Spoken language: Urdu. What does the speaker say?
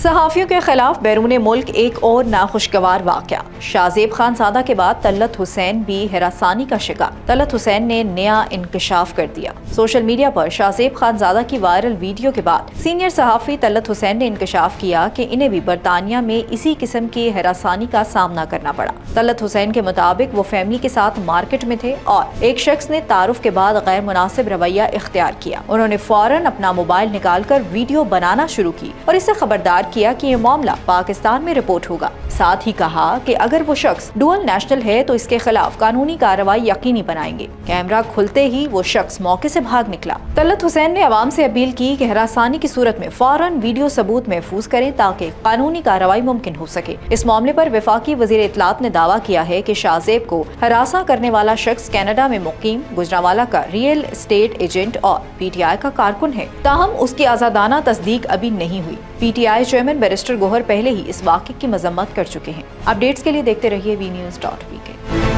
صحافیوں کے خلاف بیرون ملک ایک اور ناخوشگوار واقعہ۔ شاہزیب خان زادہ کے بعد طلعت حسین بھی ہراسانی کا شکار۔ طلعت حسین نے نیا انکشاف کر دیا۔ سوشل میڈیا پر شاہزیب خان زادہ کی وائرل ویڈیو کے بعد سینئر صحافی طلعت حسین نے انکشاف کیا کہ انہیں بھی برطانیہ میں اسی قسم کی ہراسانی کا سامنا کرنا پڑا۔ طلعت حسین کے مطابق وہ فیملی کے ساتھ مارکیٹ میں تھے اور ایک شخص نے تعارف کے بعد غیر مناسب رویہ اختیار کیا۔ انہوں نے فوراً اپنا موبائل نکال کر ویڈیو بنانا شروع کی اور اسے خبردار کیا کہ یہ معاملہ پاکستان میں رپورٹ ہوگا۔ ساتھ ہی کہا کہ اگر وہ شخص ڈوئل نیشنل ہے تو اس کے خلاف قانونی کارروائی یقینی بنائیں گے۔ کیمرہ کھلتے ہی وہ شخص موقع سے بھاگ نکلا۔ طلعت حسین نے عوام سے اپیل کی کہ ہراسانی کی صورت میں فوراً ویڈیو ثبوت محفوظ کریں تاکہ قانونی کارروائی ممکن ہو سکے۔ اس معاملے پر وفاقی وزیر اطلاعات نے دعویٰ کیا ہے کہ شاہزیب کو ہراساں کرنے والا شخص کینیڈا میں مقیم گوجرانوالہ کا ریئل اسٹیٹ ایجنٹ اور پی ٹی آئی کا کارکن ہے، تاہم اس کی آزادانہ تصدیق ابھی نہیں ہوئی۔ P T I chairman barrister Gohar پہلے ہی اس واقعے کی مذمت کر چکے ہیں۔ اپڈیٹس کے لیے دیکھتے رہیے وی نیوز.pk۔